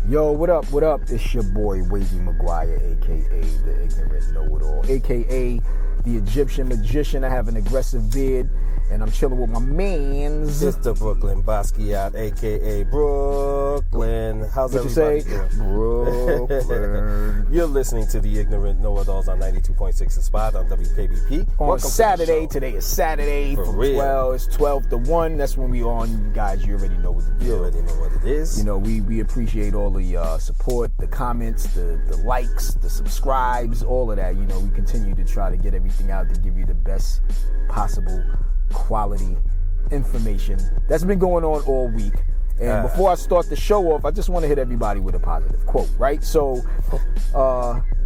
Yo, what up, what up? It's your boy, Wavy Maguire, a.k.a. the Ignorant Know-It-All, a.k.a. the Egyptian Magician. I have an aggressive beard, and I'm chilling with my mans. It's the Brooklyn Basquiat, a.k.a. Brooklyn. How's what everybody you say? doing? Brooklyn. You're listening to the Ignorant Know-It-Alls on 92.6 Inspired on WKBP. On Welcome Saturday, to the show. today is Saturday For from real. 12. It's 12 to 1. That's when we on. You guys, you already know what to do. You already know what it is. You know, we appreciate all the support, the comments, the likes, the subscribes, all of that. You know, we continue to try to get everything out to give you the best possible quality information that's been going on all week. And before I start the show off, I just want to hit everybody with a positive quote, right? So,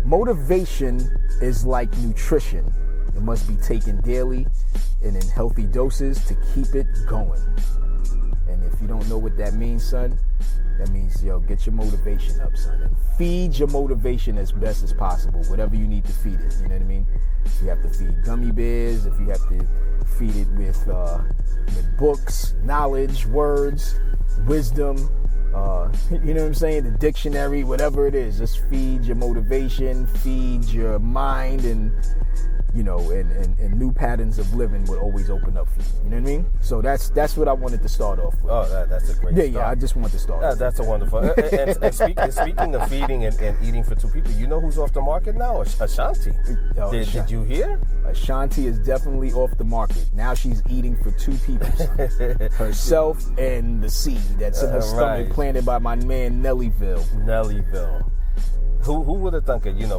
motivation is like nutrition. It must be taken daily and in healthy doses to keep it going. And if you don't know what that means, son, that means, yo, get your motivation up, son. And feed your motivation as best as possible, whatever you need to feed it. You know what I mean? If you have to feed gummy bears, if you have to feed it with books, knowledge, words, wisdom, you know what I'm saying? The dictionary, whatever it is, just feed your motivation, feed your mind, and you know, and new patterns of living would always open up for you. You know what I mean? So that's what I wanted to start off with. Oh, that's a great start. Yeah, I just want to start off. That's a wonderful. and speaking of feeding and eating for two people, you know who's off the market now? Ashanti. Did you hear? Ashanti is definitely off the market. Now she's eating for two people, son. Herself and the seed that's in her stomach, right. planted by my man Nellyville. Who would have thunk it? You know,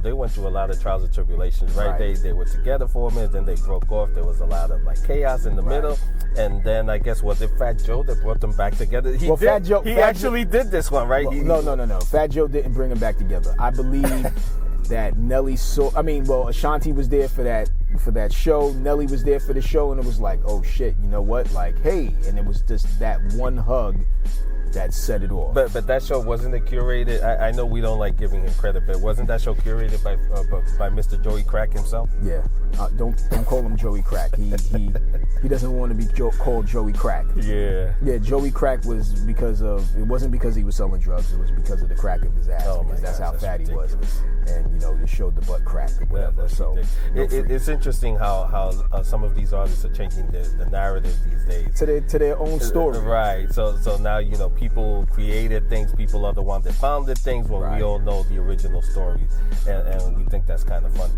they went through a lot of trials and tribulations, right? They were together for a minute, then they broke off. There was a lot of like chaos in the middle, and then I guess was it Fat Joe that brought them back together? He actually did this one, right? Well, no. Fat Joe didn't bring them back together. I believe that Nelly Ashanti was there for that show. Nelly was there for the show, and it was like, oh shit, you know what? Like, hey, and it was just that one hug that set it off. But that show, wasn't it curated? I know we don't like giving him credit, but wasn't that show curated by Mr. Joey Crack himself? Yeah. Don't call him Joey Crack. He doesn't want to be called Joey Crack. Yeah. Yeah, Joey Crack was it wasn't because he was selling drugs, it was because of the crack of his ass, because that's how fat he was. And, you know, it showed the butt crack or whatever. Yeah, so it's interesting how some of these artists are changing the narrative these days. To their own story. Right. So now, you know, people created things, people are the ones that founded things when we all know the original story. And we think that's kind of fun.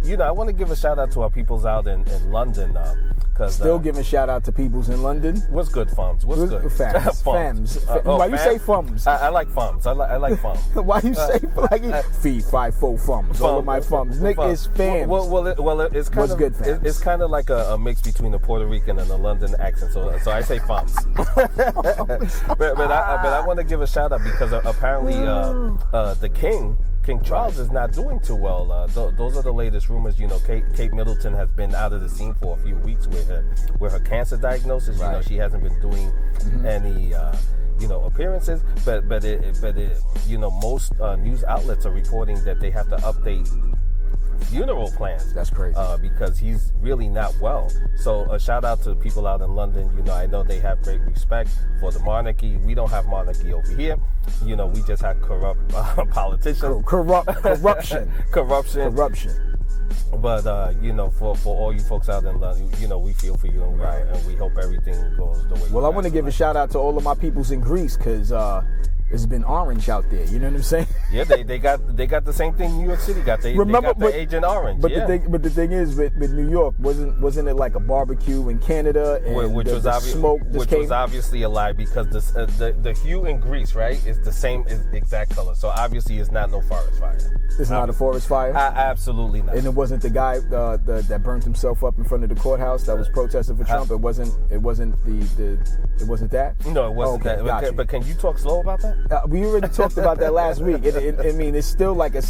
You know, I want to give a shout out to our peoples out in London. Still giving shout out to peoples in London. What's good, Fums? What's good? Fams. Why you say Fums? I like Fums. I like Fums. Why you say like feed 5 4 Fums? All of my Fums. Nick is fams. Well, it's kind of good, fams? It's kind of like a mix between a Puerto Rican and a London accent. So I say Fums. but I want to give a shout out because apparently the King Charles is not doing too well. Those are the latest rumors. You know, Kate Middleton has been out of the scene for a few weeks with her cancer diagnosis. You know, she hasn't been doing any appearances. But you know, most news outlets are reporting that they have to update funeral plans. That's crazy. Because he's really not well. So a shout out to people out in London. You know, I know they have great respect for the monarchy. We don't have monarchy over here. You know, we just have corrupt politicians. Corruption. But you know, for all you folks out in London, you know, we feel for you, and we hope everything goes the way. Well, I want to give a shout out to all of my peoples in Greece, because it's been orange out there. You know what I'm saying? Yeah, they got the same thing New York City got. They got the Agent Orange. But the thing is, with New York, wasn't it like a barbecue in Canada, and which was obviously a lie, because the hue in Greece, right, is the same exact color. So obviously, it's not no forest fire. It's not a forest fire. Absolutely not. And it wasn't the guy that burnt himself up in front of the courthaus that was protesting for Trump. It wasn't that. No, it wasn't that. Gotcha. But can you talk slow about that? We already talked about that last week. I mean, it's still like a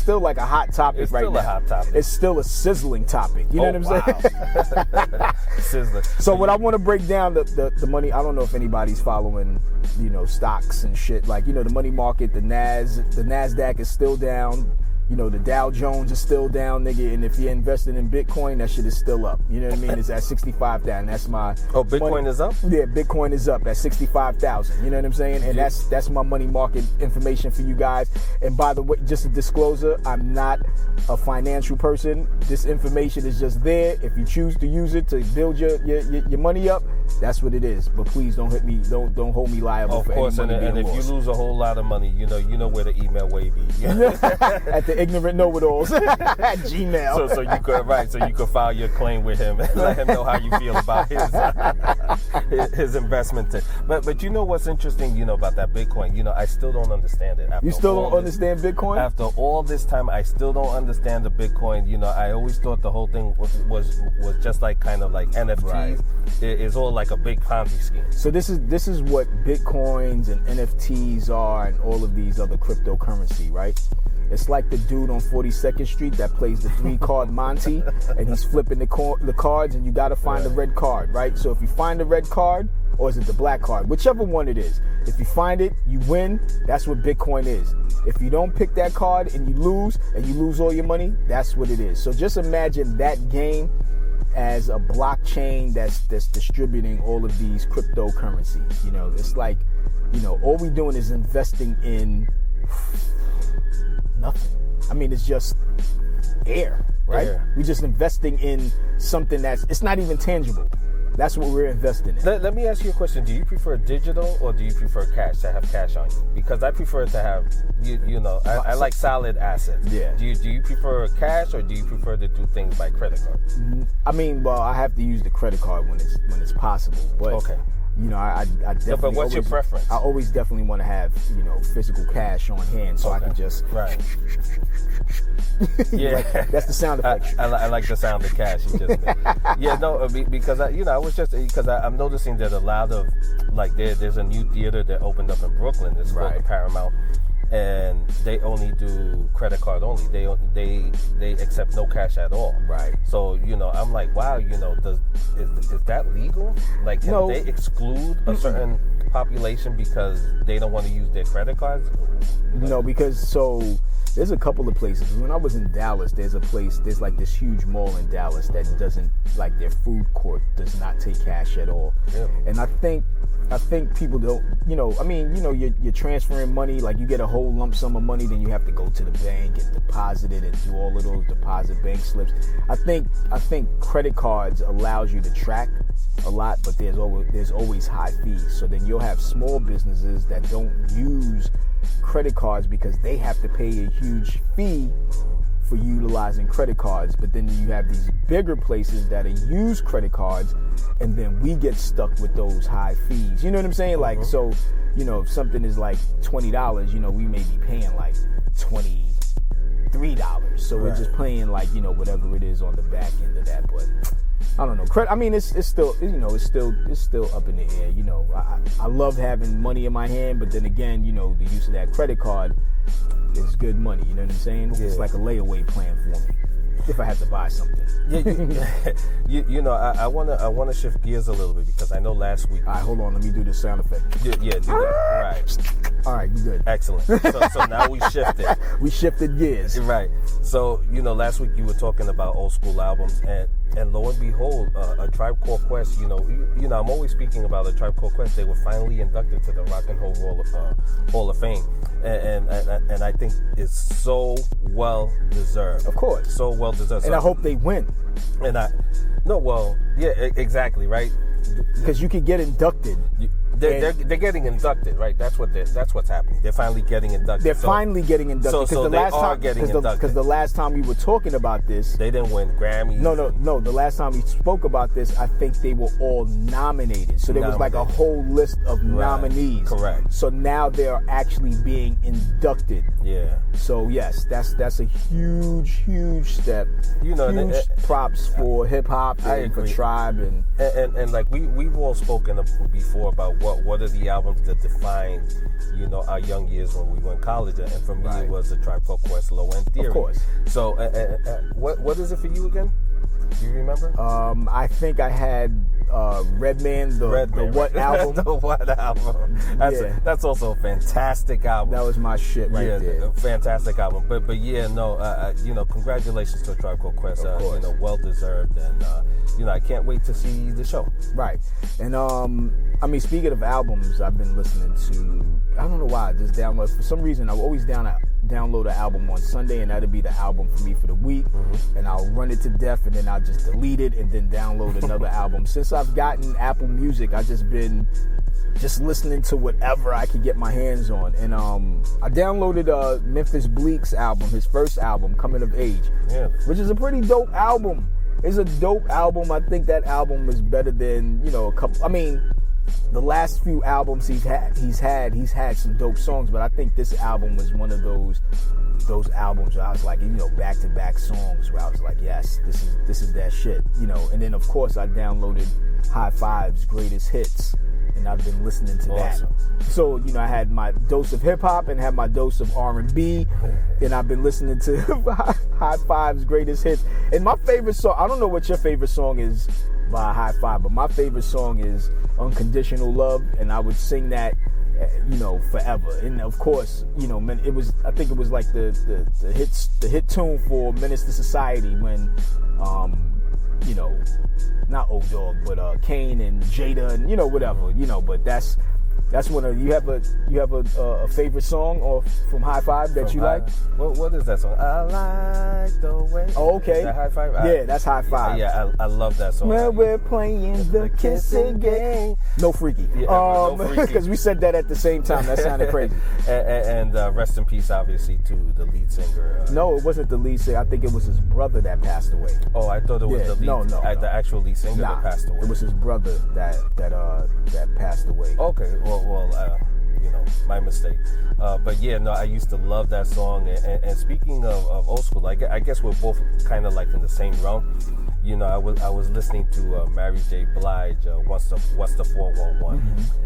hot topic right now. It's still a hot topic. It's still a sizzling topic. You know what I'm saying? Sizzling. So what I want to break down the money. I don't know if anybody's following, you know, stocks and shit. Like, you know, the money market, the Nasdaq is still down. the Dow Jones is still down, nigga, and if you're invested in Bitcoin, that shit is still up. You know what I mean? It's at 65,000. That's my Bitcoin money. is up? Yeah, Bitcoin is up at 65,000. You know what I'm saying? And that's my money market information for you guys. And by the way, just a disclosure, I'm not a financial person. This information is just there. If you choose to use it to build your money up, that's what it is. But please don't hit me. Don't hold me liable. Of course, and if you lose a whole lot of money, you know where to email Wavy. At the ignorant know-it-alls at Gmail. So you could file your claim with him and let him know how you feel about his investment. But you know what's interesting, about that Bitcoin? I still don't understand it. You still don't understand Bitcoin? After all this time, I still don't understand the Bitcoin. I always thought the whole thing was just like kind of like NFTs. Right. It's all like a big Ponzi scheme. So this is what Bitcoins and NFTs are and all of these other cryptocurrency, right? It's like the dude on 42nd Street that plays the 3-card Monty, and he's flipping the cards, and you got to find the red card, right? So if you find the red card, or is it the black card? Whichever one it is. If you find it, you win. That's what Bitcoin is. If you don't pick that card and you lose all your money, that's what it is. So just imagine that game as a blockchain that's distributing all of these cryptocurrencies. It's like, all we doing is investing in nothing. I mean, it's just air, right? We're just investing in something it's not even tangible. That's what we're investing in. Let me ask you a question. Do you prefer digital or do you prefer cash, to have cash on you? Because I prefer to have, I like solid assets. Yeah. Do you prefer cash or do you prefer to do things by credit card? I mean, well, I have to use the credit card when it's possible. But okay. I definitely. But what's your preference? I always definitely want to have, physical cash on hand so I can just. Right. Yeah, that's the sound effect. I like the sound of cash you just made. Yeah, no, because I'm noticing that a lot of there's a new theater that opened up in Brooklyn. It's called the Paramount, and they only do credit card only. They accept no cash at all. Right. So I'm like, wow, is that legal? Like, can they exclude a certain population because they don't want to use their credit cards? No, because there's a couple of places. When I was in Dallas, there's like this huge mall in Dallas that doesn't, like, their food court does not take cash at all. Really? And I think people don't, you're transferring money, like you get a whole lump sum of money, then you have to go to the bank and deposit it and do all of those deposit bank slips. I think credit cards allows you to track a lot, but there's always high fees. So then you'll have small businesses that don't use credit cards because they have to pay a huge fee for utilizing credit cards. But then you have these bigger places that use credit cards, and then we get stuck with those high fees. You know what I'm saying? Like, so, if something is like $20, we may be paying like $23. So we're just paying like, whatever it is on the back end of that. But I don't know. Credit. I mean, it's still it's still up in the air. I love having money in my hand, but then again, the use of that credit card is good money. You know what I'm saying? Yeah. It's like a layaway plan for me if I have to buy something. I wanna shift gears a little bit because I know last week. All right, hold on. Let me do the sound effect. Yeah, do that. Right. All right, you good? Excellent. So now we shifted. We shifted gears. Right. So last week you were talking about old school albums, and lo and behold, a Tribe Called Quest. I'm always speaking about a Tribe Called Quest. They were finally inducted to the Rock and Roll Hall of Fame, and I think it's so well deserved. Of course, so well deserved. And I hope they win. Exactly, right. Because you could get inducted. They're getting inducted, right? That's what's happening. They're finally getting inducted. They're finally getting inducted. So they are getting inducted. Because the last time we were talking about this, they didn't win Grammys. No. The last time we spoke about this, I think they were all nominated. So there was like a whole list of nominees. Correct. So now they are actually being inducted. Yeah. So yes, that's a huge step. Huge props for hip hop and for Tribe and like we've all spoken before about what are the albums that define our young years when we were in college, and for me it was the Tribe Called Quest, Low End Theory. Of course. So what is it for you again? Do you remember? I think I had Redman, the What album. The What album. That's also a fantastic album. That was my shit right there. A fantastic album. But yeah, no, congratulations to Tribe Called Quest. Well deserved, and I can't wait to see the show. Right, and speaking of albums, I've been listening to. I don't know why I just download. For some reason, I always download an album on Sunday, and that'll be the album for me for the week. Mm-hmm. And I'll run it to death, and then I'll just delete it, and then download another album. Since I've gotten Apple Music, I've just been listening to whatever I could get my hands on. And I downloaded Memphis Bleek's album, his first album, Coming of Age, which is a pretty dope album. It's a dope album. I think that album is better than a couple. I mean, the last few albums he's had some dope songs, but I think this album was one of those albums where I was like, back-to-back songs where I was like, yes, this is that shit, And then of course I downloaded High Five's Greatest Hits, and I've been listening to that. So I had my dose of hip hop and had my dose of R&B, and I've been listening to High Five's Greatest Hits. And my favorite song, I don't know what your favorite song is by High Five, but my favorite song is Unconditional Love, and I would sing that forever. And of course, I think it was like the hit tune for Menace to Society when not O Dog, but Kane and Jada and whatever, but that's one of you have a favorite song or from High Five that you like? What is that song? I like the way. Oh, okay. Is that High Five? Yeah, that's High Five. Yeah, I love that song. When we're playing the kissing game. No Freaky. No Freaky. Because we said that at the same time. That sounded crazy. and rest in peace, obviously, to the lead singer. No, it wasn't the lead singer. I think it was his brother that passed away. Oh, I thought it was the actual lead singer that passed away. It was his brother that passed away. Okay, well, my mistake. But yeah, no, I used to love that song. And speaking of old school, I guess we're both kind of like in the same realm. I was listening to Mary J. Blige, What's the 411,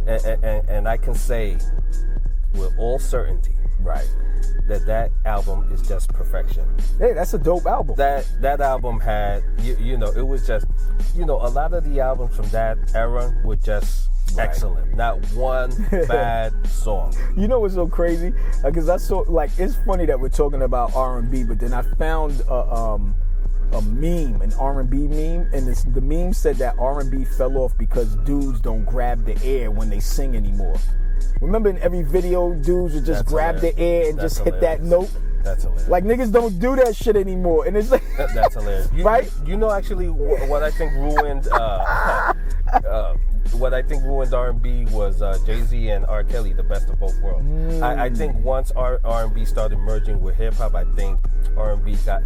mm-hmm. and I can say with all certainty, right, that album is just perfection. Hey, that's a dope album. That album had, it was just, a lot of the albums from that era were just excellent. Not one bad song. You know what's so crazy? Because I saw, it's funny that we're talking about R&B, but then I found a meme, an R&B meme, and the meme said that R&B fell off because dudes don't grab the air when they sing anymore. Remember in every video, dudes would just grab the air and just hit that note? That's hilarious. Like, niggas don't do that shit anymore. And it's like... That's hilarious. Right? Actually, what I think ruined... what I think ruined R&B was Jay-Z and R. Kelly, the best of both worlds. I think once R&B started merging with hip-hop, I think R&B got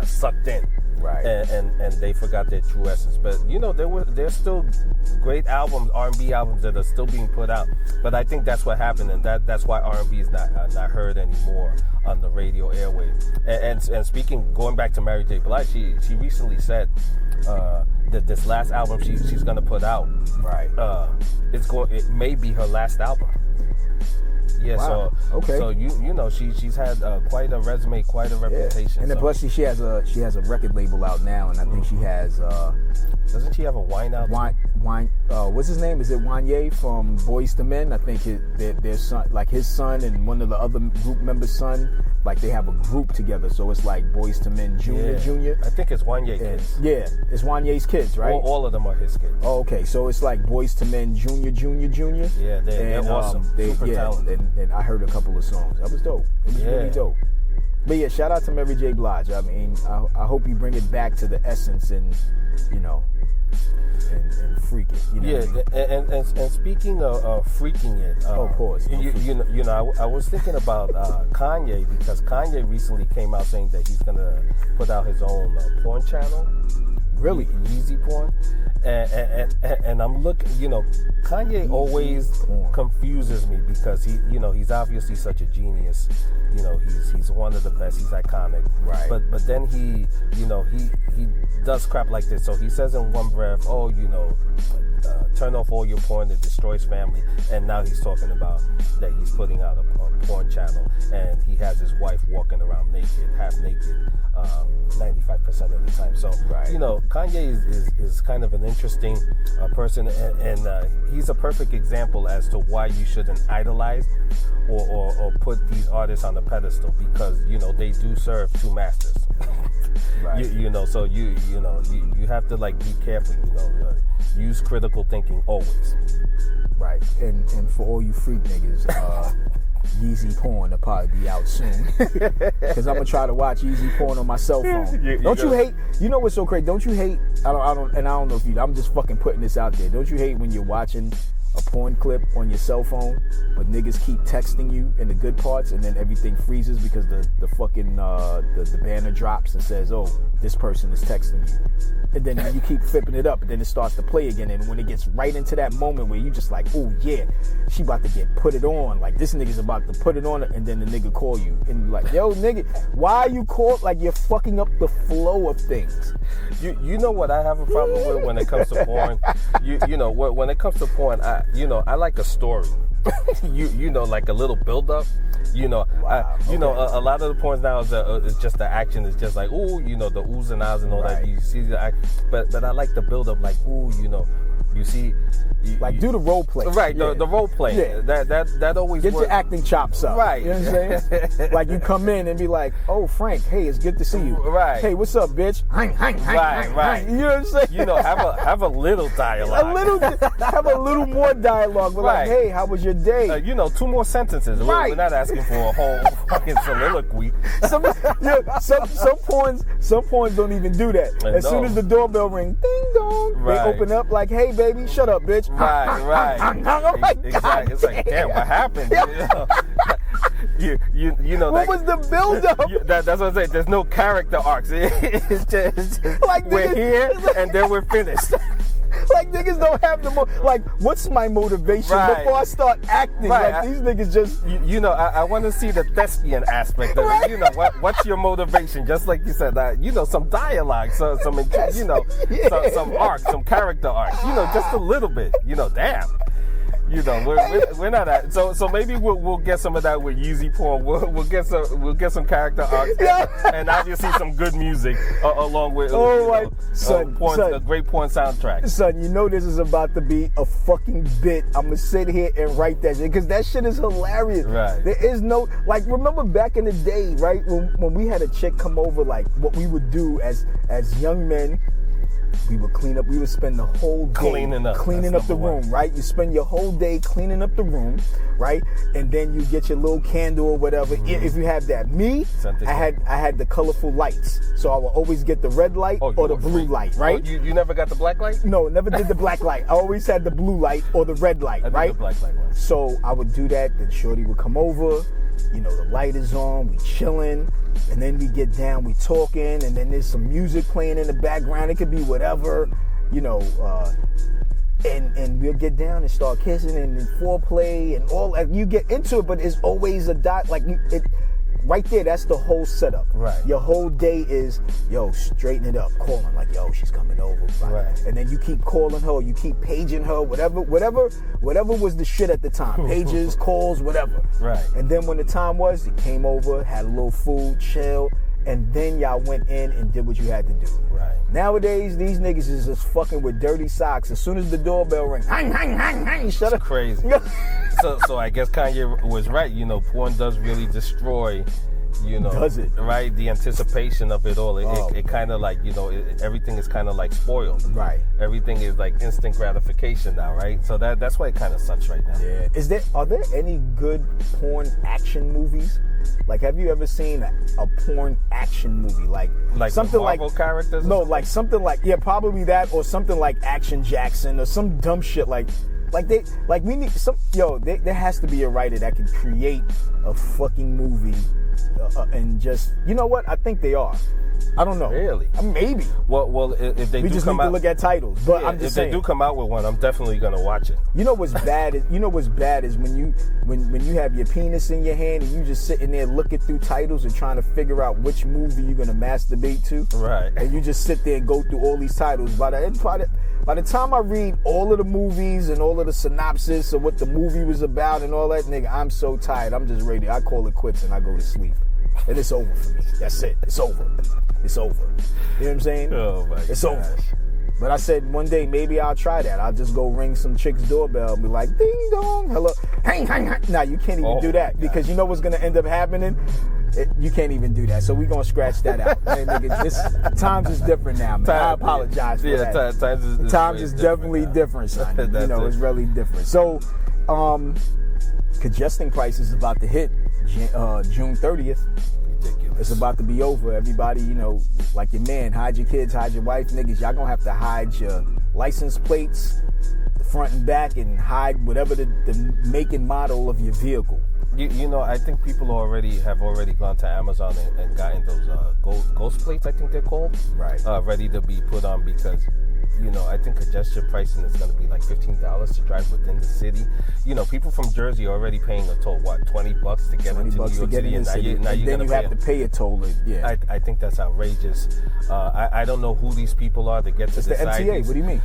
sucked in. Right. And they forgot their true essence. But, there's still great albums, R&B albums that are still being put out. But I think that's what happened, and that's why R&B is not heard anymore on the radio airwaves. And speaking, going back to Mary J. Blige, she recently said that this last album she's gonna put out, right? It may be her last album. Yeah, wow. So okay. So she's had quite a resume, quite a reputation. And then plus she has a record label out now, and I think she has. Doesn't she have a wine out? Wine. What's his name? Is it Wanye from Boyz II Men? I think their son, like his son and one of the other group members' son, like they have a group together. So it's like Boyz II Men Junior. I think it's Wanye kids. Yeah, it's Wanye's kids, right? All of them are his kids. Oh, okay. So it's like Boyz II Men Junior. Yeah, they're awesome. Super talented. And I heard a couple of songs. That was dope. It was really dope. But yeah, shout out to Mary J. Blige. I mean, I hope you bring it back to the essence and and freak it. And speaking of freaking it, of course. I was thinking about Kanye, because Kanye recently came out saying that he's gonna put out his own porn channel. Really? Yeezy porn. And I'm looking, Kanye always confuses me because he's obviously such a genius. He's one of the best. He's iconic. Right. But then he does crap like this. So he says in one breath, turn off all your porn, it destroys family. And now he's talking about that he's putting out a porn channel, and he has his wife walking around naked, half naked, 95% of the time. So, you know, Kanye is kind of an interesting person, and he's a perfect example as to why you shouldn't idolize or put these artists on a pedestal, because, you know, they do serve two masters. Right. You know, so you have to like be careful. You know, use critical thinking always. Right. And for all you freak niggas, Yeezy porn will probably be out soon. Because I'm gonna try to watch Yeezy porn on my cell phone. Don't you hate? You know what's so crazy? Don't you hate? I don't know if you. I'm just fucking putting this out there. Don't you hate when you're watching a porn clip on your cell phone, but niggas keep texting you in the good parts, and then everything freezes because the fucking the banner drops and says, "Oh, this person is texting you," and then you keep flipping it up, and then it starts to play again. And when it gets right into that moment where you just like, "Oh yeah, she about to get put it on," like this nigga's about to put it on, and then the nigga call you and like, "Yo, nigga, why are you called?" Like you're fucking up the flow of things. You know what I have a problem with when it comes to porn? You know when it comes to porn, I like a story. you know, like a little build up. You know, a lot of the porns now is just the action. It's just like, ooh, you know, the oohs and ahs and all that. You see the act, but I like the build up. Like, ooh, you know, you see. Do the role play. Right, the role play. Yeah. That always get works. your acting chops up. Right. You know what I'm saying? Like you come in and be like, "Oh, Frank, hey, it's good to see you." Right. Hey, what's up, bitch? Right. You know what I'm saying? You know, have a little dialogue. Have a little more dialogue. But like, hey, how was your day? You know, 2 more sentences. Right. We're not asking for a whole fucking soliloquy. Some porns don't even do that. As soon as the doorbell rings, ding dong, they open up like, "Hey, baby, shut up, bitch." Right. Exactly. It's like, damn, what happened? You know. What was the build-up? That's what I'm saying. There's no character arcs. It's just like we're here and then we're finished. Like niggas don't have like, what's my motivation before I start acting? Like these niggas just. You know, I want to see the thespian aspect of it. You know, what's your motivation? Just like you said, you know, some dialogue, some you know, some arc, some character arc. You know, just a little bit. You know, damn. You know, we're not at, so maybe we'll get some of that with Yeezy porn. We'll get some character arcs and obviously some good music along with son, a great porn soundtrack. Son, you know this is about to be a fucking bit. I'm gonna sit here and write that shit because that shit is hilarious. Right. There is no like. Remember back in the day, right? When we had a chick come over, like what we would do as young men. We would clean up. We would spend the whole day cleaning up the room, right? You spend your whole day cleaning up the room, right? And then you get your little candle or whatever. Mm-hmm. If you have that, I had the colorful lights, so I would always get the red light or the blue light, right? Oh, you never got the black light? No, never did the black light. I always had the blue light or the red light, right? The black light one. So I would do that. Then Shorty would come over. You know, the light is on. We chilling. And then we get down, we talking, and then there's some music playing in the background. It could be whatever, you know, and we'll get down and start kissing and foreplay and all. Like, you get into it, but it's always a dot. Like right there, that's the whole setup. Right. Your whole day is, yo, straighten it up, calling like, yo, she's coming over. Right. And then you keep calling her, you keep paging her, whatever was the shit at the time. Pages, calls, whatever. Right. And then when the time was, you came over, had a little food, chill, and then y'all went in and did what you had to do. Right. Nowadays, these niggas is just fucking with dirty socks. As soon as the doorbell rings, shut up. Crazy. So I guess Kanye was right. You know, porn does really destroy. You know, does it? Right, the anticipation of it all. It kind of like, you know, everything is kind of like spoiled. Right. Everything is like instant gratification now, right? So that's why it kind of sucks right now. Yeah. Are there any good porn action movies? Like, have you ever seen a porn action movie like something like Marvel characters? No, like something like probably that, or something like Action Jackson or some dumb shit like we need some. There has to be a writer that can create a fucking movie and just, you know what? I think they are. I don't know. Really? Maybe. Well, if they We do just come need to out, look at titles. But yeah, I'm just if saying. they do come out with one, I'm definitely gonna watch it. You know what's bad? Is when you have your penis in your hand and you just sitting there looking through titles and trying to figure out which movie you're gonna masturbate to. Right. And you just sit there and go through all these titles. By the time I read all of the movies and all of the synopsis of what the movie was about and all that, nigga, I'm so tired. I'm just ready. I call it quits and I go to sleep. And it's over for me. That's it. It's over. It's over. You know what I'm saying? Oh my It's gosh. over. But I said one day maybe I'll try that. I'll just go ring some chick's doorbell and be like, ding dong, hello. Hang. Nah, you can't even do that because you know what's gonna end up happening? You can't even do that. So we're gonna scratch that out. Man, nigga, times is different now, man. I apologize for that. Times is definitely different, son. It's really different. So congesting prices is about to hit June 30th. Ridiculous. It's about to be over. Everybody, like your man, hide your kids, hide your wife, niggas. Y'all gonna have to hide your license plates, the front and back, and hide whatever the make and model of your vehicle. I think people have already gone to Amazon and gotten those ghost plates, I think they're called. Right. Ready to be put on because, I think congestion pricing is going to be like $15 to drive within the city. People from Jersey are already paying a toll, what, $20 to get into New York City, and now you're going to have to pay a toll. Yeah. I think that's outrageous. I don't know who these people are to get to it's the MTA. What do you mean?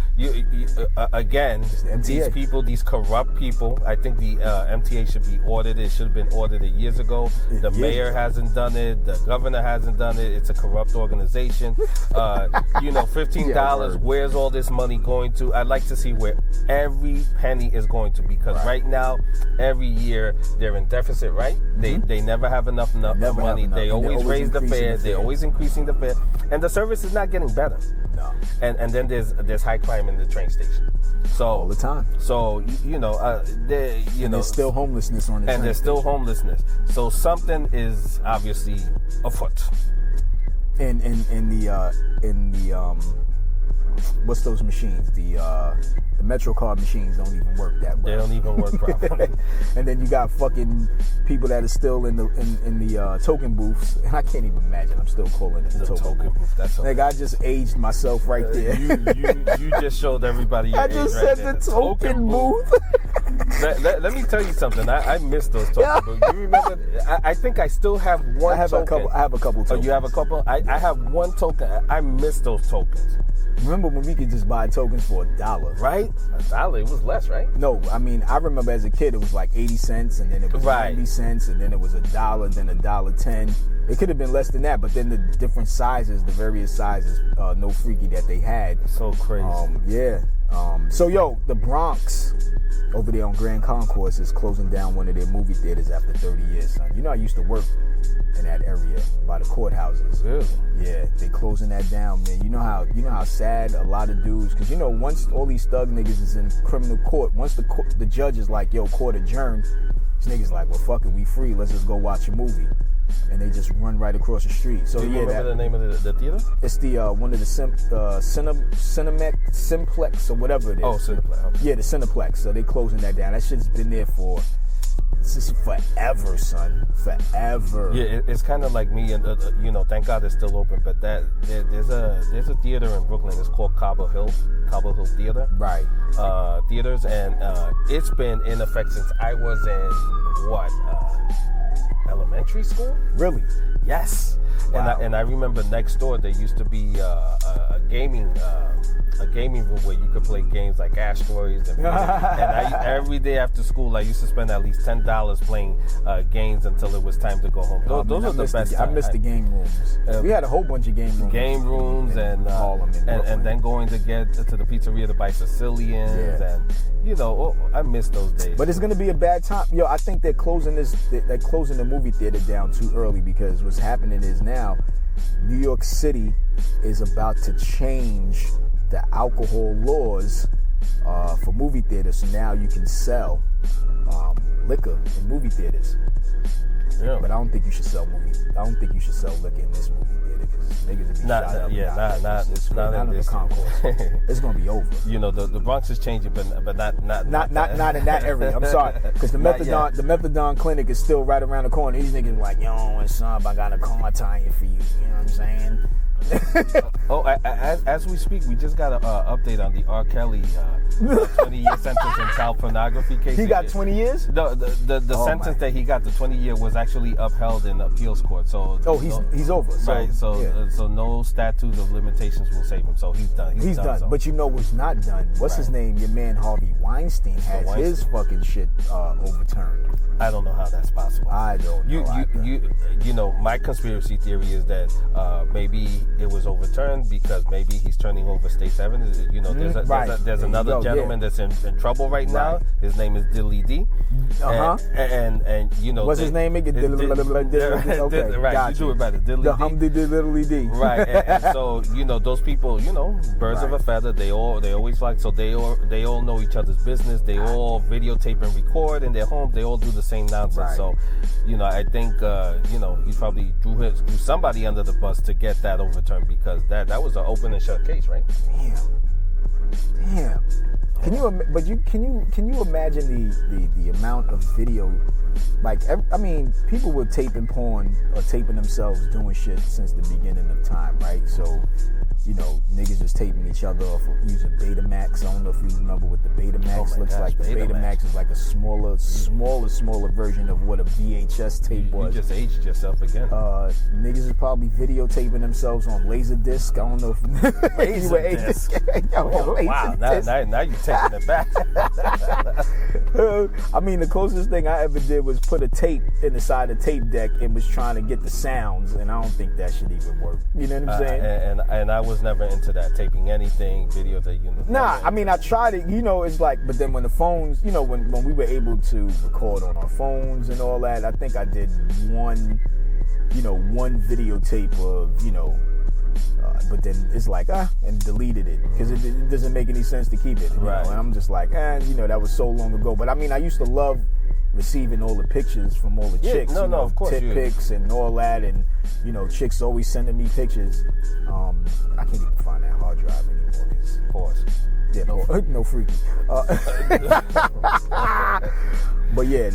Again, these people, these corrupt people. I think the MTA should be audited. It should have been audited years ago. The mayor hasn't done it. The governor hasn't done it. It's a corrupt organization. $15. Where's all this money going to? I'd like to see where every penny is going to, because right now, every year they're in deficit. Right? They never have enough money. They always raise the fare. They're always increasing the fare, and the service is not getting better. No. And then there's high crime in the train station. So all the time. So there's still homelessness on the train. And there's still homelessness. So something is obviously afoot. In the what's those machines? The Metro card machines don't even work that well. They don't even work properly. And then you got fucking people that are still in the token booths, and I can't even imagine. I'm still calling it the token booth. That's like I just aged myself right there. You just showed everybody your age right there. I just said the token booth. Let me tell you something. I miss those token booths. You remember? I think I still have one. I have a couple. Tokens. Oh, you have a couple? I have one token. I miss those tokens. Remember when we could just buy tokens for $1? Right? $1. It was less, right? No, I mean, I remember as a kid it was like 80 cents, and then it was 90 cents, and then it was $1, then $1.10. It could have been less than that, but then the different sizes, the various sizes, no freaky that they had. So crazy. So the Bronx over there on Grand Concourse is closing down one of their movie theaters after 30 years, son. I used to work in that area by the courthouses. Really? Yeah, they closing that down, man. You know how sad a lot of dudes, because once all these thug niggas is in criminal court, once the judge is like, yo, court adjourned, these niggas like, well, fuck it, we free, let's just go watch a movie. And they just run right across the street. So do you remember the name of the theater? It's the one of the Cineplex or whatever it is. Oh, Cineplex. Okay. Yeah, the Cineplex. So they closing that down. That shit's been there for forever, son. Forever. Yeah, it's kind of like me, and thank God it's still open. But there's a theater in Brooklyn. It's called Cobble Hill Theater. Right. Theaters, and it's been in effect since I was in elementary school. Really? Yes. Wow. And I remember next door there used to be a gaming room where you could play games like Asteroids and every day after school I used to spend at least $10 playing games until it was time to go home. Those are the best. I missed the game rooms. We had a whole bunch of game rooms. And then going to get to the pizzeria to buy Sicilians and I miss those days. But it's gonna be a bad time. I think they're closing the movie theater down too early, because what's happening is now New York City is about to change the alcohol laws for movie theaters. So now you can sell liquor in movie theaters. Yeah. But I don't think you should sell liquor in this movie theater, because niggas will be shot up. Yeah, not in this concourse. It's gonna be over. The Bronx is changing, but not in that area. I'm sorry, because the methadone clinic is still right around the corner. These niggas like, yo, what's up? I got a car tying for you. You know what I'm saying? As we speak, we just got an update on the R. Kelly 20-year sentence in child pornography case. He got 20 years? The sentence that he got, the 20-year, was actually upheld in the appeals court. So he's over. So, right. So so no statute of limitations will save him. So he's done. He's done. So. But you know what's not done? What's his name? Your man Harvey Weinstein has his fucking shit overturned. I don't know how that's possible. I don't know. You know, my conspiracy theory is that maybe it was overturned because maybe he's turning over state's evidence. You know, there's another gentleman that's in trouble right now. His name is Dilly D. And you know, what's his name again? Okay, right. Gotcha. You do it better. Dilly the D. Humdy Diddly D. Right. And so you know, those people, you know, birds of a feather. They always like, so they all know each other's business. They all videotape and record in their homes. They all do the same nonsense. Right. So, you know, I think you know, he probably drew somebody under the bus to get that overturned, because that was an open and shut case, right? Damn. Can you imagine the amount of video? Like, I mean, people were taping porn or taping themselves doing shit since the beginning of time, right? So, you know, niggas just taping each other off using Betamax. I don't know if you remember what the Betamax looks like. The Betamax is like a smaller version of what a VHS tape was. You just aged yourself again. Niggas is probably videotaping themselves on Laserdisc. I don't know if Laserdisc. Wow, now you're taking it back. I mean, the closest thing I ever did was put a tape in the side of the tape deck and was trying to get the sounds, and I don't think that should even work. You know what I'm saying? And I was never into that, taping anything, video that you know. Nah, I mean, I tried it. You know, it's like, but then when the phones, you know, when we were able to record on our phones and all that, I think I did one videotape of, you know. But then it's like, and deleted it because it doesn't make any sense to keep it. You know? And I'm just like, you know, that was so long ago. But I mean, I used to love receiving all the pictures from all the chicks. No, of course. Tit pics and all that. And, you know, chicks always sending me pictures. I can't even find that hard drive anymore. Pause. Yeah, no freaky. But yeah,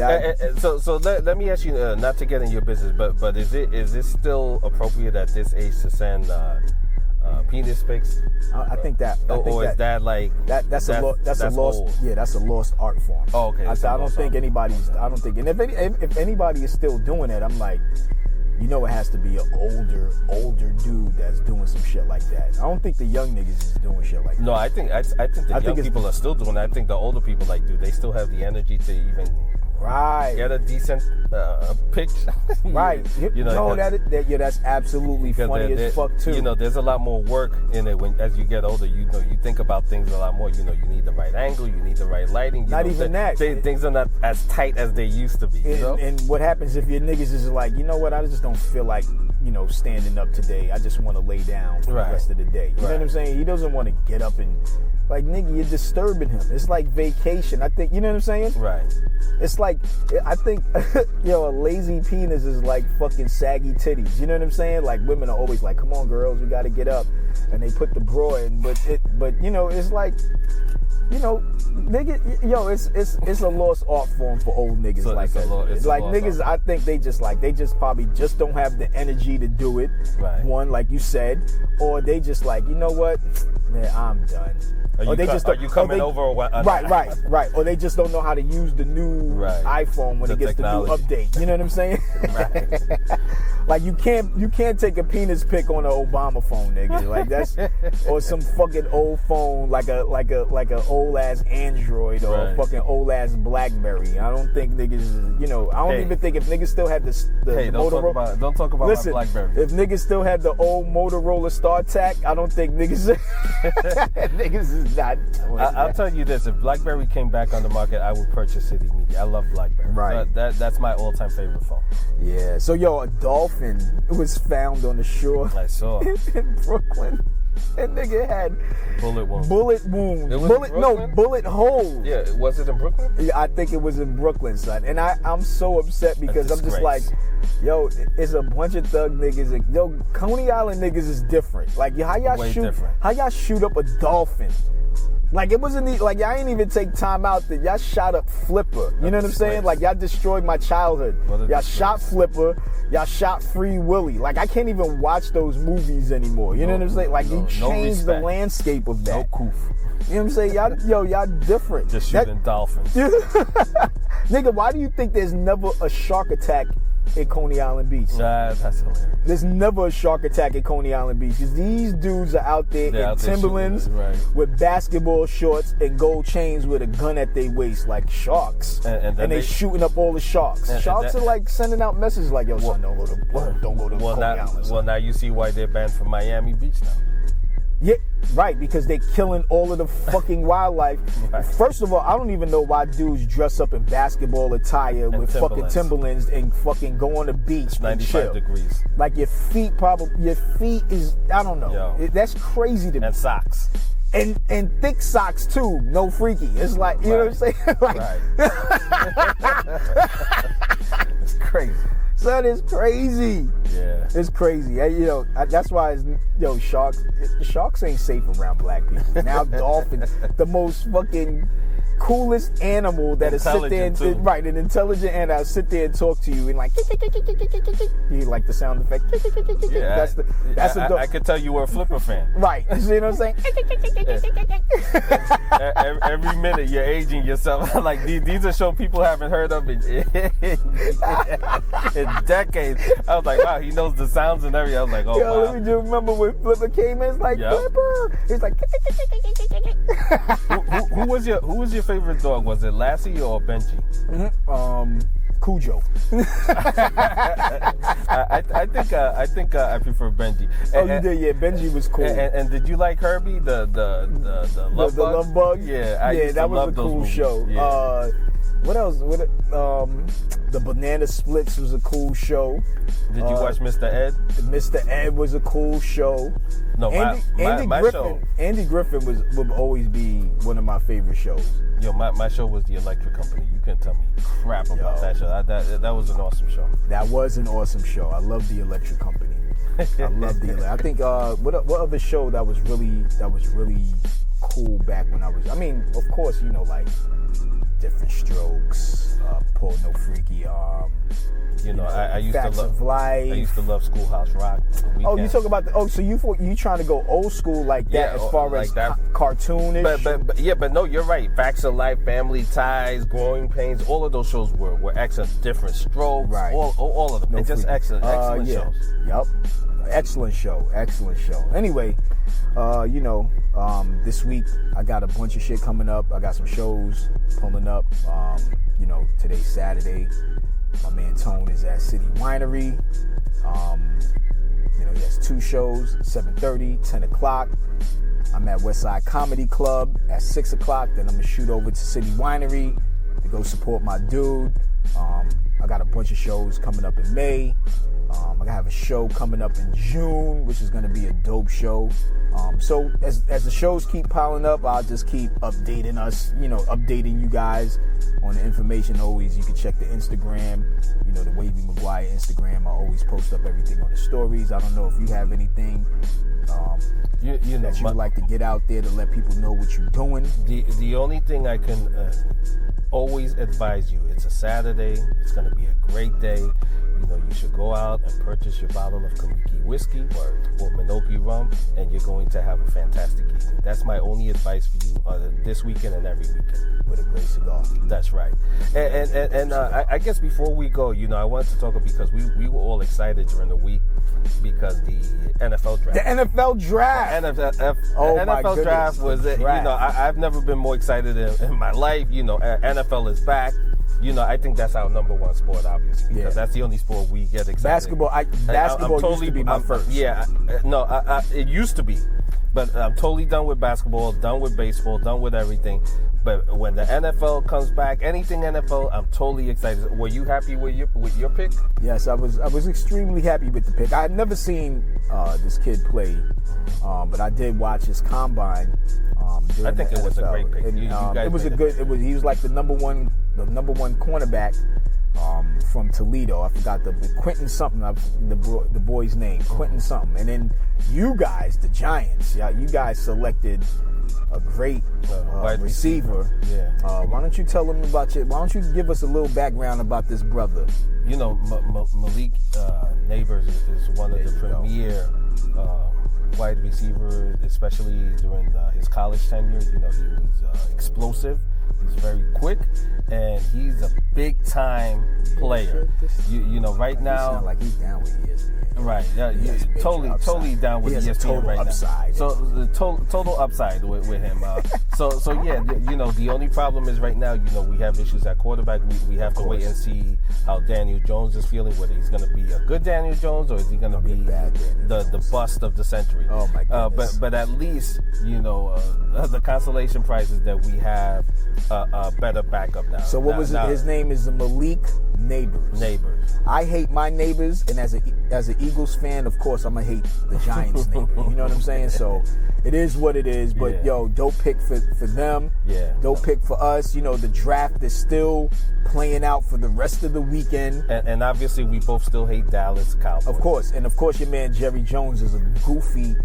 so let me ask you, not to get in your business, but is it still appropriate at this age to send penis pics? I think that. Is that like that's a lost old. Yeah, that's a lost art form. Oh, okay. I don't think anybody's. I don't think, and if anybody is still doing it, I'm like, you know, it has to be an older dude that's doing some shit like that. I don't think the young niggas is doing shit like that. No, I think the young people are still doing it. I think the older people, like, dude, they still have the energy to even get a decent picture. Right. You know, that's absolutely funny as fuck too. You know, there's a lot more work in it as you get older. You know, you think about things a lot more. You know, you need the right angle, you need the right lighting. Things are not as tight as they used to be. You know? And what happens if your niggas is like, you know what, I just don't feel like, you know, standing up today. I just want to lay down for the rest of the day. You know what I'm saying? He doesn't want to get up and, like, nigga, you're disturbing him. It's like vacation. I think, you know what I'm saying? Right. It's like, I think, a lazy penis is like fucking saggy titties. You know what I'm saying? Like, women are always like, come on, girls, we got to get up. And they put the bra in. But you know, it's like, you know, nigga, it's a lost art form for old niggas. So like that. Like niggas, I think they just probably just don't have the energy to do it. Right. One, like you said, or they just like, you know what, man, I'm done. Are you coming over? Or what? Right. Or they just don't know how to use the new iPhone when it gets technology. The new update. You know what I'm saying? Right. Like you can't take a penis pic on an Obama phone, nigga. Like that's or some fucking old phone, like a old ass Android or a fucking old ass BlackBerry. I don't think niggas, you know, I don't even think if niggas still had the Motorola. Don't talk about my BlackBerry. If niggas still had the old Motorola StarTAC, I don't think niggas is not. I'll tell you this: if BlackBerry came back on the market, I would purchase it immediately. I love BlackBerry. Right. So that's my all-time favorite phone. Yeah. So a dolphin was found on the shore. I saw in Brooklyn. That nigga had bullet wounds. Bullet holes. Yeah, was it in Brooklyn? Yeah, I think it was in Brooklyn, son. And I'm so upset because I'm just like, it's a bunch of thug niggas. Coney Island niggas is different. Like, how y'all shoot up a dolphin? Like, it wasn't like, y'all ain't even take time out that y'all shot up Flipper. You know what I'm saying? Like, y'all destroyed my childhood. Y'all shot Flipper. Y'all shot Free Willy. Like, I can't even watch those movies anymore. You know what I'm saying? Like, you changed the landscape of that. No coof. You know what I'm saying? Y'all different. Just shooting dolphins. Nigga, why do you think there's never a shark attack at Coney Island Beach? Nah, that's hilarious. There's never a shark attack at Coney Island Beach because these dudes are out there in Timberlands with basketball shorts and gold chains with a gun at their waist like sharks. And they shooting up all the sharks. Sharks are like sending out messages like, yo, son, don't go to Coney Island. Well, now you see why they're banned from Miami Beach now. Yeah, right, because they're killing all of the fucking wildlife. Right. First of all, I don't even know why dudes dress up in basketball attire and with fucking Timberlands and fucking go on the beach and 95 chill. degrees. Like your feet is, I don't know. That's crazy to me. And socks. And thick socks too, no freaky. It's like, you know what I'm saying? Like, it's crazy. Son, it's crazy. Yeah. It's crazy. That's why sharks ain't safe around black people. Now dolphins, the most fucking coolest animal that is sit there an intelligent animal sit there and talk to you and like you like the sound effect. Yeah, I could tell you were a Flipper fan. Right. You see what I'm saying? Every minute you're aging yourself. Like these are shows people haven't heard of in decades. I was like, wow, he knows the sounds and everything. I was like, oh wow. Let me just remember when Flipper came in. It's like Flipper. He's like. Who was your favorite dog? Was it Lassie or Benji? Cujo. I think I prefer Benji. You did, yeah. Benji was cool. And did you like Herbie, the love bug? The love bug? Yeah, that was a cool show. Yeah. What else? The Banana Splits was a cool show. Did you watch Mr. Ed? Mr. Ed was a cool show. No, Andy my Griffin. show. Andy Griffin would always be one of my favorite shows. Yo, my show was The Electric Company. You couldn't tell me crap about that show. That was an awesome show. That was an awesome show. I love The Electric Company. I love The Electric. I think what other show that was really cool back when I was. I mean, of course, like Different Strokes, Paul No Freaky. I used Facts to love of Life. I used to love Schoolhouse Rock. Oh, you talk about so you trying to go old school like that as far like as that. Cartoonish. But no, you're right. Facts of Life, Family Ties, Growing Pains, all of those shows were excellent. Different Strokes, right? All of them. They're just excellent shows. Yep. Excellent show. Anyway, this week I got a bunch of shit coming up. I got some shows pulling up. Today's Saturday. My man Tone is at City Winery. He has 2 shows, 7:30, 10 o'clock. I'm at Westside Comedy Club at 6 o'clock. Then I'm going to shoot over to City Winery to go support my dude. I got a bunch of shows coming up in May. I have a show coming up in June, which is going to be a dope show. So as the shows keep piling up, I'll just keep updating updating you guys on the information. Always, you can check the Instagram, the Wavy Maguire Instagram. I always post up everything on the stories. I don't know if you have anything that you would like to get out there to let people know what you're doing. The only thing I can always advise you, it's a Saturday. It's going to be a great day. You should go out and purchase your bottle of Kamiki whiskey or Minoki rum, and you're going to have a fantastic evening. That's my only advice for you this weekend and every weekend. With a great cigar. That's right. And I guess before we go, I wanted to talk because we were all excited during the week because the NFL draft. The NFL draft. NFL draft was it. I've never been more excited in my life. NFL is back. I think that's our number one sport, obviously, because that's the only sport we get excited. Basketball used to be my first. Yeah, it used to be, but I'm totally done with basketball, done with baseball, done with everything. But when the NFL comes back, anything NFL, I'm totally excited. Were you happy with your pick? Yes, I was extremely happy with the pick. I had never seen this kid play, but I did watch his combine. I think it was a great pick. And, he was like the number one cornerback from Toledo. I forgot the Quentin something, the boy's name, Quentin something. And then you guys, the Giants, you guys selected a great wide receiver. Yeah. Why don't you tell them about why don't you give us a little background about this brother? You know, Malik Neighbors is one of the premier wide receivers, especially during his college tenure. You know, he was explosive. He's very quick, and he's a big time player. You know, right now, he sound like he's down with ESPN. Right, totally down with ESPN right upside. now. So the total upside with him. So yeah, you know, the only problem is right now, you know, we have issues at quarterback. We have to wait and see how Daniel Jones is feeling. Whether he's going to be a good Daniel Jones or is he going to be the bust of the century. Oh my goodness. But at least, you know, the consolation prize is that we have a better backup now. So what was it? His name is Malik Neighbors. I hate my neighbors, and as an Eagles fan, of course, I'm gonna hate the Giants' neighbor. You know what I'm saying? So it is what it is. But yo, dope pick for them. Yeah. Dope pick for us. You know, the draft is still playing out for the rest of the weekend. And obviously, we both still hate Dallas Cowboys. Of course, your man Jerry Jones is a goofy.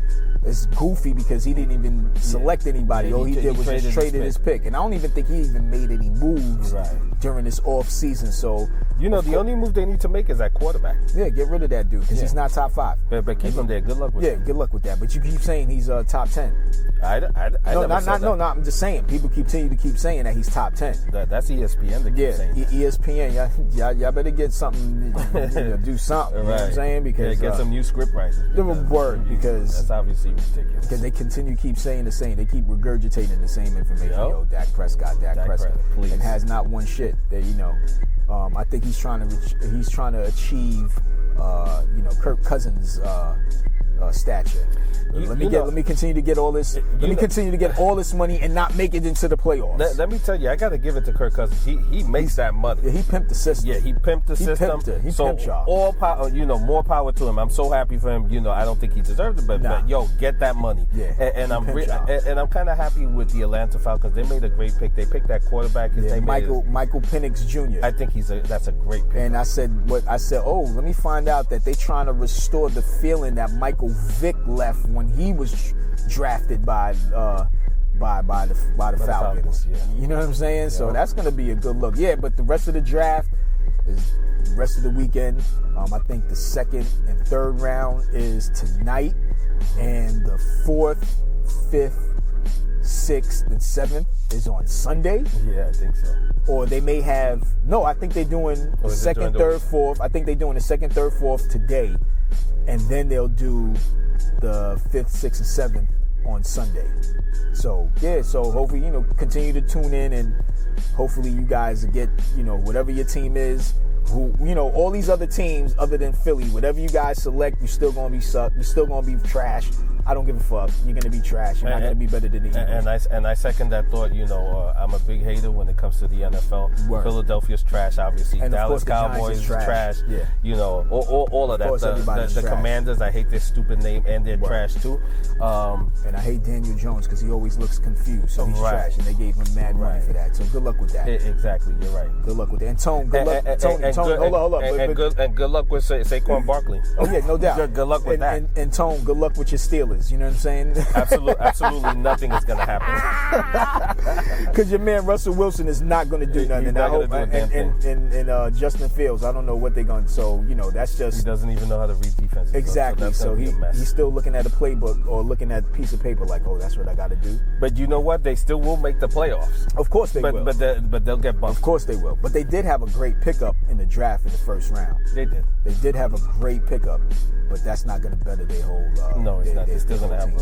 It's goofy because he didn't even select anybody. All he did was just traded his pick. And I don't even think he even made any moves during this off season. So you know, the only move they need to make is at quarterback. Yeah, get rid of that dude because he's not top 5. But keep him there. Good luck with that. Yeah, good luck with that. But you keep saying he's top 10. No, I'm just saying. People continue to keep saying that he's top 10. That's ESPN that keeps saying that. ESPN, y'all better get something, do something. You know what I'm saying? Because get some new script writers. Give a word because that's obviously ridiculous. Because they continue to keep saying the same. They keep regurgitating the same information. Yo, Dak Prescott, please. And has not won shit. That I think he's trying to achieve, Kirk Cousins' stature. Let me continue to get all this. Let me continue to get all this money and not make it into the playoffs. Let me tell you, I got to give it to Kirk Cousins. He makes that money. Yeah, he pimped the system. Yeah, he pimped the system. He pimped y'all. All power, more power to him. I'm so happy for him. I don't think he deserved it, but yo, get that money. Yeah, and I'm kind of happy with the Atlanta Falcons. They made a great pick. They picked that quarterback. His name Michael Penix Jr. I think that's a great pick. And I said, let me find out that they trying to restore the feeling that Michael Vick left when he was drafted by the Falcons. Yeah. You know what I'm saying? Yeah. So that's going to be a good look. Yeah, but the rest of the draft is the rest of the weekend. I think the 2nd and 3rd round is tonight, and the 4th, 5th, 6th, and 7th is on Sunday. Yeah, I think so. Or they may have I think they're doing the 2nd, 3rd, 4th. I think they're doing the 2nd, 3rd, 4th today, and then they'll do the 5th, 6th, and 7th on Sunday. So hopefully, continue to tune in, and hopefully you guys get, whatever your team is, who, all these other teams other than Philly, whatever you guys select, you're still going to be sucked. You're still going to be trash. I don't give a fuck. You're going to be trash. You're not going to be better than the Eagles. And I second that thought. I'm a big hater when it comes to the NFL. Word. Philadelphia's trash, obviously. And Dallas Cowboys is trash. Yeah. All of that. The Commanders, I hate their stupid name, and they're trash too. And I hate Daniel Jones because he always looks confused. So he's trash, and they gave him mad money for that. So good luck with that. Exactly, you're right. Good luck with that. And Tone, good luck. Hold up. And good luck with Saquon Barkley. Oh yeah, no doubt. Good luck with that. And Tone, good luck with your Steelers. You know what I'm saying? Absolutely nothing is going to happen. Because your man Russell Wilson is not going to do nothing. And Justin Fields, I don't know what they're going to. So, that's just. He doesn't even know how to read defense. Exactly. So he's still looking at a playbook or looking at a piece of paper like, oh, that's what I got to do. But you know what? They still will make the playoffs. Of course they will. But they'll get bumped. Of course they will. But they did have a great pickup in the draft in the first round. They did. They did have a great pickup, but that's not going to better their whole. No, it's not. They're still going to have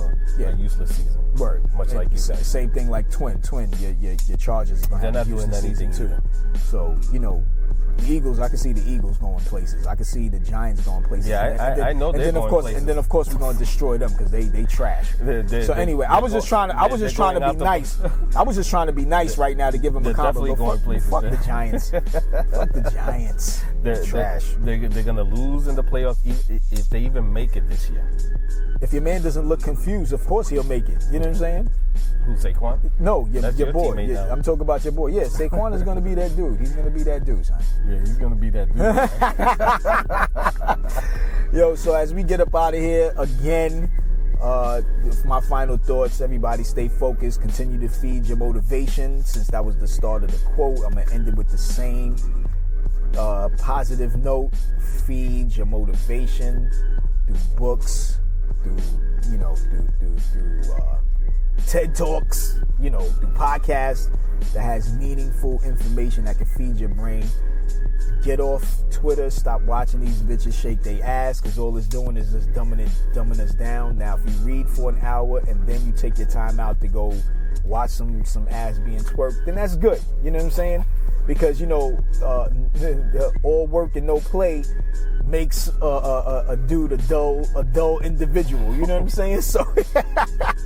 a useless season. Word. Much like you said. Same thing like Twin. Your Chargers are going to have a useless season too. So, the Eagles, I can see the Eagles going places. I can see the Giants going places. Yeah, I know they're going places. And then of course we're going to destroy them because they trash. So anyway, I was just trying to be nice. I was just trying to be nice right now to give them a compliment. Fuck the Giants. Fuck the Giants. They're trash. They're going to lose in the playoffs if they even make it this year. If your man doesn't look confused, of course he'll make it. You know what I'm saying? Who, Saquon? No, your boy. I'm talking about your boy. Yeah, Saquon is going to be that dude. He's going to be that dude, son. Yeah, he's going to be that dude. Yo, so as we get up out of here again, My final thoughts, everybody stay focused, continue to feed your motivation. Since that was the start of the quote, I'm going to end it with the same positive note. Feed your motivation through books, through TED Talks, through podcasts that has meaningful information that can feed your brain. Get off Twitter. Stop watching these bitches shake their ass, because all it's doing is just dumbing us down. Now, if you read for an hour and then you take your time out to go watch some ass being twerked, then that's good. You know what I'm saying? Because all work and no play makes a dude a dull individual. You know what I'm saying? So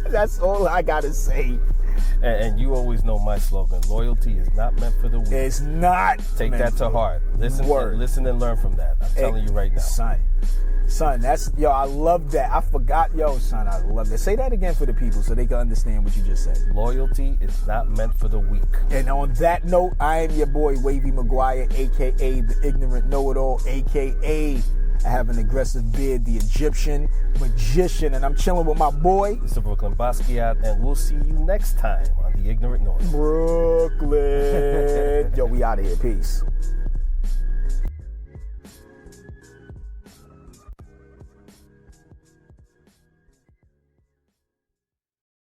that's all I gotta say. And you always know my slogan: loyalty is not meant for the weak. It's not. Take that to heart. Listen and learn from that. I'm telling you right now, son. That's I love that. I forgot, son. I love that. Say that again for the people so they can understand what you just said. Loyalty is not meant for the weak. And on that note, I am your boy Wavy McGuire, aka the Ignorant Know-It-All, aka I have an aggressive beard, the Egyptian magician, and I'm chilling with my boy, It's the Brooklyn Basquiat, and we'll see you next time on the Ignorant Know-It-All. Brooklyn. Yo, we out of here. Peace.